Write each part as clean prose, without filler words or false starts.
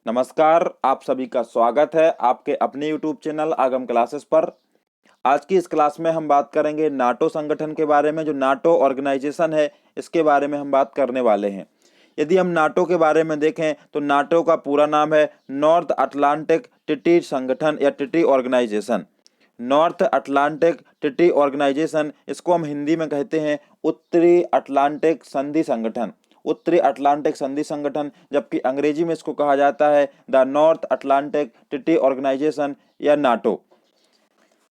नमस्कार, आप सभी का स्वागत है आपके अपने YouTube चैनल आगम क्लासेस पर। आज की इस क्लास में हम बात करेंगे नाटो संगठन के बारे में। जो नाटो ऑर्गेनाइजेशन है, इसके बारे में हम बात करने वाले हैं। यदि हम नाटो के बारे में देखें तो नाटो का पूरा नाम है नॉर्थ अटलांटिक ट्रीटी संगठन या Treaty Organisation. North Atlantic Treaty Organisation, इसको हम हिंदी में कहते हैं उत्तरी अटलांटिक संधि संगठन। उत्तरी अटलांटिक संधि संगठन, जबकि अंग्रेजी में इसको कहा जाता है the North Atlantic Treaty Organisation या नाटो।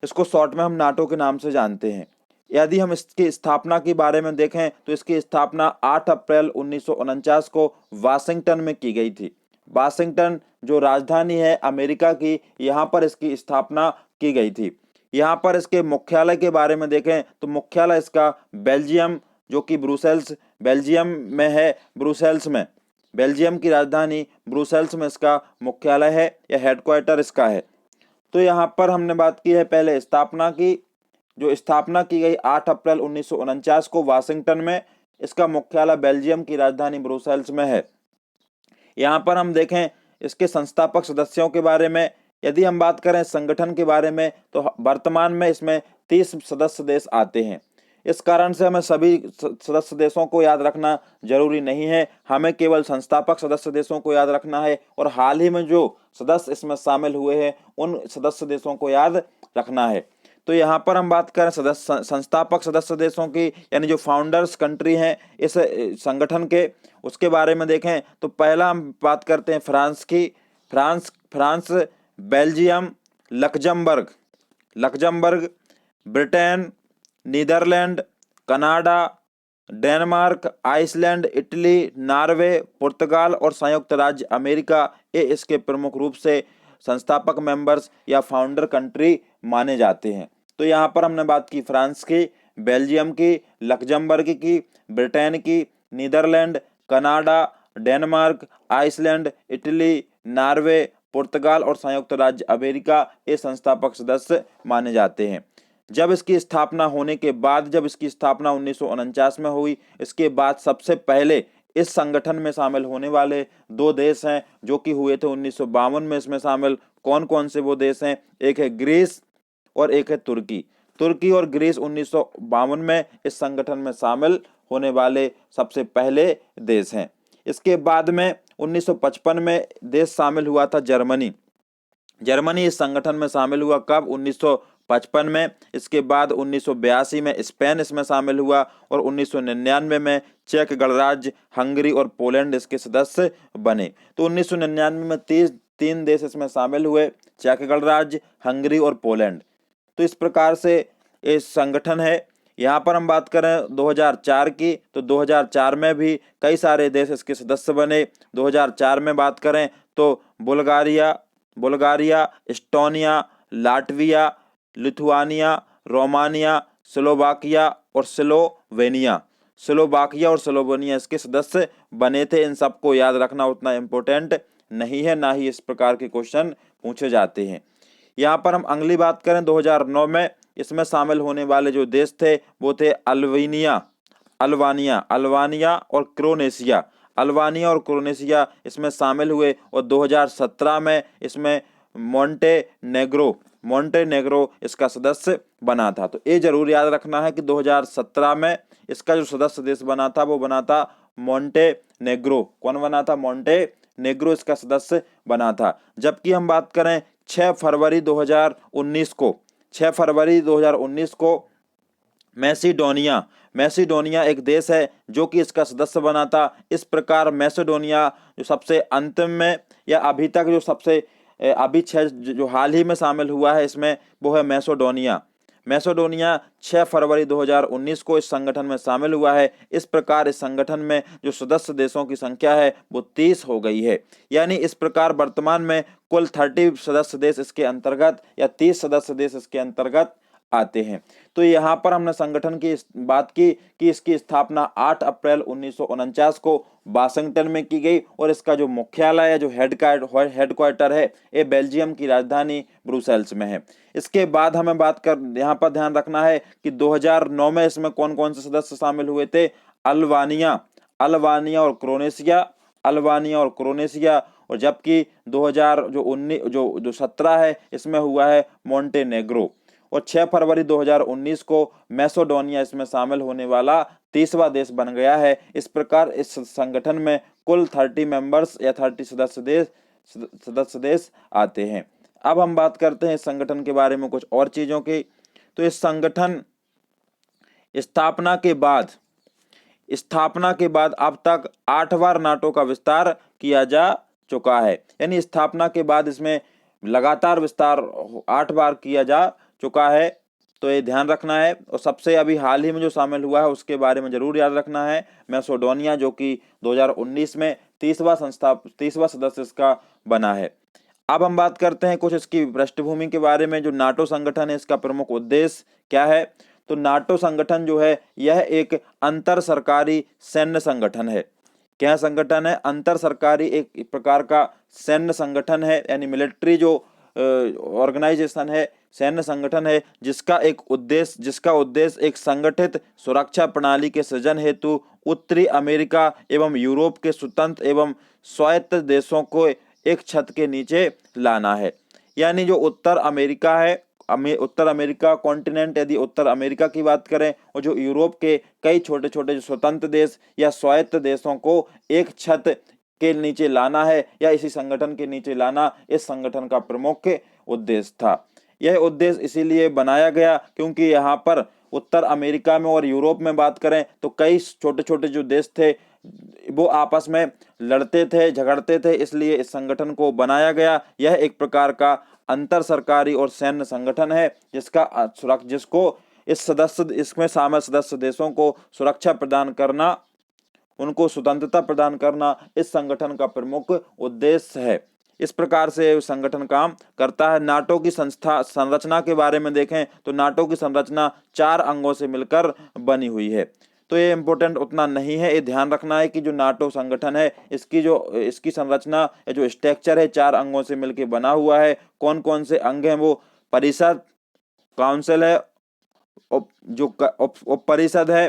इसको शॉर्ट में हम नाटो के नाम से जानते हैं। यदि हम इसकी स्थापना के बारे में देखें तो इसकी स्थापना 8 अप्रैल 1949 को वाशिंगटन में की गई थी। वाशिंगटन जो राजधानी है अमेरिका की, यहाँ पर इसकी स्थापना की गई थी। यहाँ पर इसके मुख्यालय के बारे में देखें तो मुख्यालय इसका बेल्जियम, जो कि ब्रुसेल्स बेल्जियम में है। ब्रुसेल्स में, बेल्जियम की राजधानी ब्रुसेल्स में इसका मुख्यालय है या हेडक्वार्टर इसका है। तो यहाँ पर हमने बात की है पहले स्थापना की। जो स्थापना की गई 8 अप्रैल 1949 को वाशिंगटन में, इसका मुख्यालय बेल्जियम की राजधानी ब्रुसेल्स में है। यहाँ पर हम देखें इसके संस्थापक सदस्यों के बारे में। यदि हम बात करें संगठन के बारे में तो वर्तमान में इसमें 30 सदस्य देश आते हैं। इस कारण से हमें सभी सदस्य देशों को याद रखना जरूरी नहीं है, हमें केवल संस्थापक सदस्य देशों को याद रखना है और हाल ही में जो सदस्य इसमें शामिल हुए हैं उन सदस्य देशों को याद रखना है। तो यहाँ पर हम बात करें संस्थापक सदस्य देशों की, यानी जो फाउंडर्स कंट्री हैं इस संगठन के, उसके बारे में देखें तो पहला हम बात करते हैं फ्रांस की। France, Belgium, Luxembourg, Britain, Netherland, Canada, Denmark, Iceland, Italy, Norway, पुर्तगाल और संयुक्त राज्य अमेरिका, ये इसके प्रमुख रूप से संस्थापक मेंबर्स या फाउंडर कंट्री माने जाते हैं। तो यहाँ पर हमने बात की फ्रांस की, बेल्जियम की, लक्जमबर्ग की, ब्रिटेन की, Netherland, Canada, Denmark, Iceland, Italy, Norway, पुर्तगाल और संयुक्त राज्य अमेरिका, ये संस्थापक सदस्य माने जाते हैं। जब इसकी स्थापना होने के बाद, जब इसकी स्थापना 1949 में हुई, इसके बाद सबसे पहले इस संगठन में शामिल होने वाले 2 देश हैं जो कि हुए थे 1952 में इसमें शामिल। कौन कौन से वो देश हैं? एक है ग्रीस और एक है तुर्की। तुर्की और ग्रीस 1952 में इस संगठन में शामिल होने वाले सबसे पहले देश हैं। इसके बाद में 1955 में देश शामिल हुआ था जर्मनी। जर्मनी इस संगठन में शामिल हुआ कब? 1955 में। इसके बाद 1982 में स्पेन इसमें शामिल हुआ और 1999 में चेक गणराज्य, हंगरी और पोलैंड इसके सदस्य बने। तो 1999 में 3 देश इसमें शामिल हुए, चेक गणराज्य, हंगरी और पोलैंड। तो इस प्रकार से ये संगठन है। यहाँ पर हम बात करें 2004 की, तो 2004 में भी कई सारे देश इसके सदस्य बने। 2004 में बात करें तो Bulgaria, Estonia, Latvia, Lithuania, Romania, Slovakia और स्लोवेनिया इसके सदस्य बने थे। इन सबको याद रखना उतना इम्पोर्टेंट नहीं है, ना ही इस प्रकार के क्वेश्चन पूछे जाते हैं। यहाँ पर हम अगली बात करें 2009 में इसमें शामिल होने वाले जो देश थे वो थे अल्बानिया और क्रोनेशिया इसमें शामिल हुए और 2017 में इसमें मोंटेनेग्रो इसका सदस्य बना था। तो ये जरूर याद रखना है कि 2017 में इसका जो सदस्य देश बना था वो बना था मोंटेनेग्रो। कौन बना था? मोंटेनेग्रो इसका सदस्य बना था। जबकि हम बात करें 6 फरवरी 2019 को मैसिडोनिया एक देश है जो कि इसका सदस्य बना था। इस प्रकार मैसिडोनिया जो सबसे अंतिम में या अभी तक जो सबसे जो हाल ही में शामिल हुआ है इसमें, वो है मैसेडोनिया 6 फरवरी 2019 को इस संगठन में शामिल हुआ है। इस प्रकार इस संगठन में जो सदस्य देशों की संख्या है वो 30 हो गई है। यानी इस प्रकार वर्तमान में कुल 30 सदस्य देश इसके अंतर्गत या 30 सदस्य देश इसके अंतर्गत आते हैं। तो यहाँ पर हमने संगठन की बात की कि इसकी स्थापना 8 अप्रैल 1949 को वाशिंगटन में की गई और इसका जो मुख्यालय है, जो हेडक्वार्टर है, ये बेल्जियम की राजधानी ब्रुसेल्स में है। इसके बाद हमें यहाँ पर ध्यान रखना है कि 2009 में इसमें कौन कौन से सदस्य शामिल हुए थे? अल्बानिया और क्रोनेशिया और जबकि 2017 है इसमें हुआ है मोंटेनेग्रो। और 6 फरवरी 2019 को मैसेडोनिया इसमें शामिल होने वाला 30वां देश बन गया है। इस प्रकार इस संगठन में कुल 30 मेंबर्स या 30 सदस्य देश आते हैं। अब हम बात करते हैं इस संगठन के बारे में कुछ और चीजों की। तो इस संगठन स्थापना के बाद अब तक 8 बार नाटो का विस्तार किया जा चुका है। यानी स्थापना के बाद इसमें लगातार विस्तार 8 बार किया जा चुका है, तो ये ध्यान रखना है। और सबसे अभी हाल ही में जो शामिल हुआ है उसके बारे में जरूर याद रखना है, मैसेडोनिया, जो कि 2019 में 30वां सदस्य इसका बना है। अब हम बात करते हैं कुछ इसकी पृष्ठभूमि के बारे में। जो नाटो संगठन है इसका प्रमुख उद्देश्य क्या है? तो नाटो संगठन जो है यह एक अंतर सरकारी सैन्य संगठन है। क्या संगठन है? अंतर सरकारी एक प्रकार का सैन्य संगठन है, यानी मिलिट्री जो ऑर्गेनाइजेशन है, सैन्य संगठन है, जिसका उद्देश्य एक संगठित सुरक्षा प्रणाली के सृजन हेतु उत्तरी अमेरिका एवं यूरोप के स्वतंत्र एवं स्वायत्त देशों को एक छत के नीचे लाना है। यानी जो उत्तर अमेरिका है, उत्तर अमेरिका कॉन्टिनेंट, यदि उत्तर अमेरिका की बात करें, और जो यूरोप के कई छोटे छोटे जो स्वतंत्र देश या स्वायत्त देशों को एक छत के नीचे लाना है या इसी संगठन के नीचे लाना इस संगठन का प्रमुख उद्देश्य था। यह उद्देश्य इसीलिए बनाया गया क्योंकि यहाँ पर उत्तर अमेरिका में और यूरोप में बात करें तो कई छोटे छोटे जो देश थे वो आपस में लड़ते थे, झगड़ते थे, इसलिए इस संगठन को बनाया गया। यह एक प्रकार का अंतर सरकारी और सैन्य संगठन है जिसको इसमें शामिल सदस्य देशों को सुरक्षा प्रदान करना, उनको स्वतंत्रता प्रदान करना इस संगठन का प्रमुख उद्देश्य है। इस प्रकार से संगठन काम करता है। नाटो की संरचना के बारे में देखें तो नाटो की संरचना 4 अंगों से मिलकर बनी हुई है। तो ये इम्पोर्टेंट उतना नहीं है, ये ध्यान रखना है कि जो नाटो संगठन है इसकी संरचना या जो स्ट्रक्चर है 4 अंगों से मिलकर बना हुआ है। कौन कौन से अंग हैं? वो परिषद, काउंसिल है, उप परिषद है,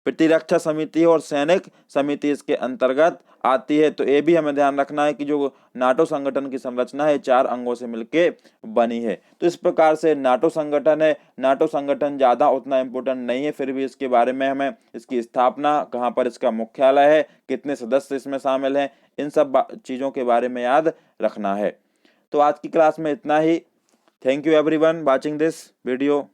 प्रतिरक्षा समिति और सैनिक समिति इसके अंतर्गत आती है। तो ये भी हमें ध्यान रखना है कि जो नाटो संगठन की संरचना है 4 अंगों से मिलके बनी है। तो इस प्रकार से नाटो संगठन है। नाटो संगठन ज्यादा उतना इम्पोर्टेंट नहीं है, फिर भी इसके बारे में हमें इसकी स्थापना, कहाँ पर इसका मुख्यालय है, कितने सदस्य इसमें शामिल हैं, इन सब चीजों के बारे में याद रखना है। तो आज की क्लास में इतना ही। Thank you everyone watching this video.